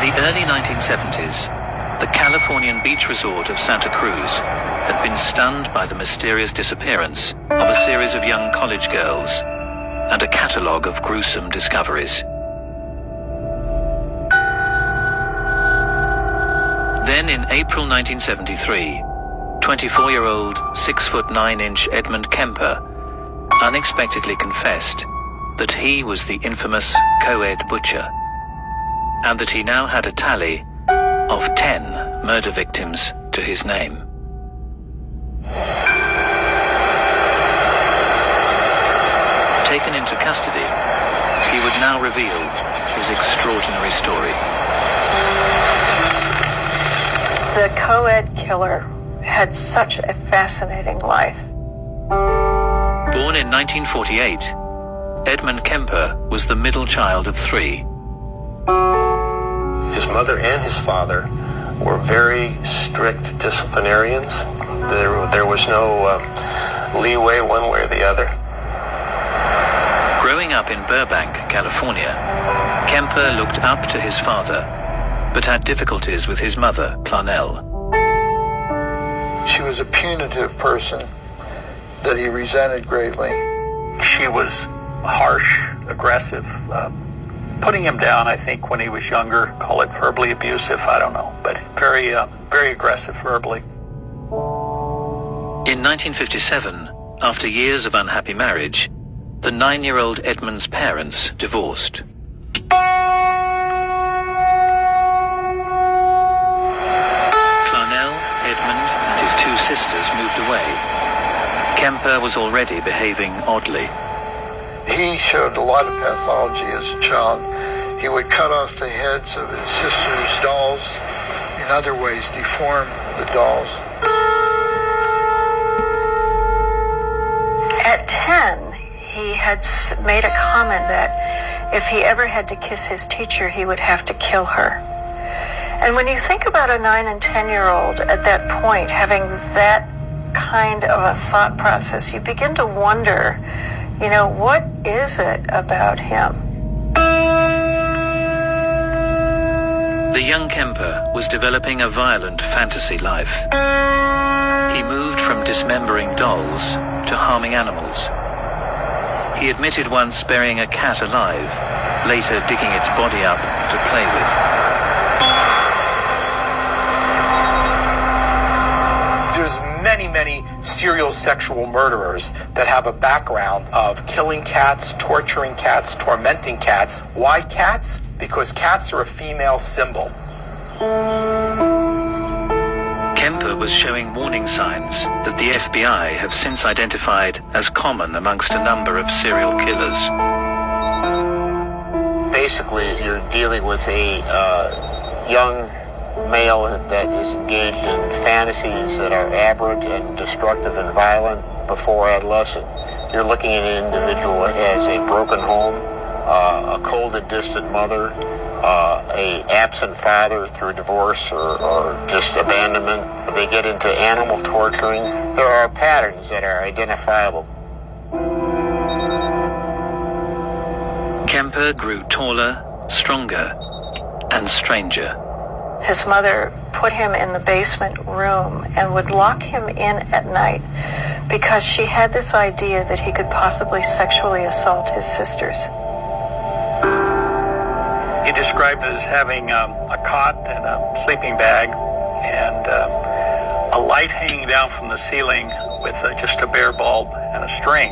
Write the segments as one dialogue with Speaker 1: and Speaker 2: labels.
Speaker 1: the early 1970s, the Californian beach resort of Santa Cruz had been stunned by the mysterious disappearance of a series of young college girls and a catalogue of gruesome discoveries. Then in April 1973, 24-year-old, 6'9" Edmund Kemper unexpectedly confessed that he was the infamous co-ed butcher, and that he now had a tally of 10 murder victims to his name. Taken into custody, he would now reveal his extraordinary story.
Speaker 2: The co-ed killer had such a fascinating life.
Speaker 1: Born in 1948, Edmund Kemper was the middle child of 3.
Speaker 3: His mother and his father were very strict disciplinarians. There was no leeway one way or the other.
Speaker 1: Growing up in Burbank, California, Kemper looked up to his father, but had difficulties with his mother, Clarnell.
Speaker 4: She was a punitive person that he resented greatly.
Speaker 5: She was harsh, aggressive, putting him down, I think, when he was younger. Call it verbally abusive, I don't know, but very aggressive verbally.
Speaker 1: In 1957, after years of unhappy marriage, the 9-year-old Edmund's parents divorced. Clarnell, Edmund, and his 2 sisters moved away. Kemper was already behaving oddly.
Speaker 4: He showed a lot of pathology as a child. He would cut off the heads of his sister's dolls, in other ways deform the dolls.
Speaker 2: At 10, he had made a comment that if he ever had to kiss his teacher, he would have to kill her. And when you think about a 9 and 10-year-old at that point having that kind of a thought process, you begin to wonder, what is it about him?
Speaker 1: The young Kemper was developing a violent fantasy life. He moved from dismembering dolls to harming animals. He admitted once burying a cat alive, later digging its body up to play with.
Speaker 6: There's many serial sexual murderers that have a background of killing cats, torturing cats, tormenting cats. Why cats? Because cats are a female symbol.
Speaker 1: Kemper was showing warning signs that the FBI have since identified as common amongst a number of serial killers.
Speaker 3: Basically, you're dealing with a young male that is engaged in fantasies that are aberrant and destructive and violent before adolescent. You're looking at an individual that has a broken home, a cold and distant mother, a absent father through divorce or just abandonment. They get into animal torturing. There are patterns that are identifiable.
Speaker 1: Kemper grew taller, stronger, and stranger.
Speaker 2: His mother put him in the basement room and would lock him in at night because she had this idea that he could possibly sexually assault his sisters.
Speaker 5: He described it as having a cot and a sleeping bag and a light hanging down from the ceiling with just a bare bulb and a string.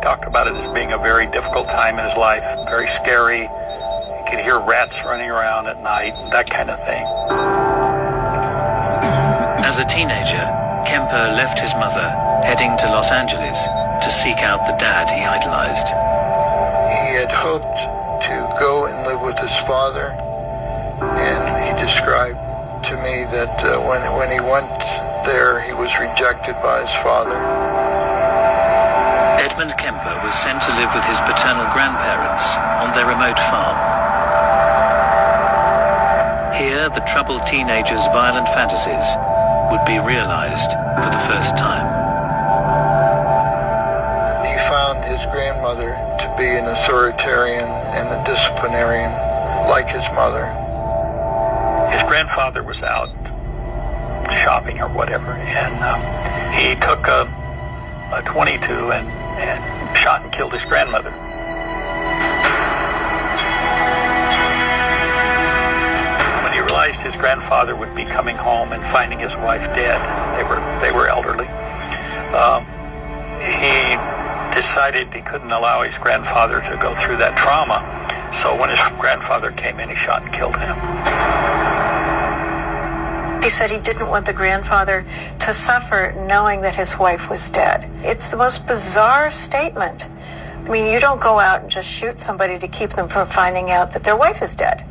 Speaker 5: Talked about it as being a very difficult time in his life, very scary. You could hear rats running around at night, that kind of thing.
Speaker 1: As a teenager, Kemper left his mother, heading to Los Angeles to seek out the dad he idolized.
Speaker 4: He had hoped to go and live with his father, and he described to me that when he went there, he was rejected by his father.
Speaker 1: Edmund Kemper was sent to live with his paternal grandparents on their remote farm. Here, the troubled teenager's violent fantasies would be realized for the first time.
Speaker 4: He found his grandmother to be an authoritarian and a disciplinarian like his mother.
Speaker 5: grandfather was out shopping or whatever, and he took a .22 and shot and killed his grandmother. When he realized his grandfather would be coming home and finding his wife dead, they were elderly, he decided he couldn't allow his grandfather to go through that trauma. So when his grandfather came in, he shot and killed him.
Speaker 2: He said he didn't want the grandfather to suffer knowing that his wife was dead. It's the most bizarre statement. I mean, you don't go out and just shoot somebody to keep them from finding out that their wife is dead.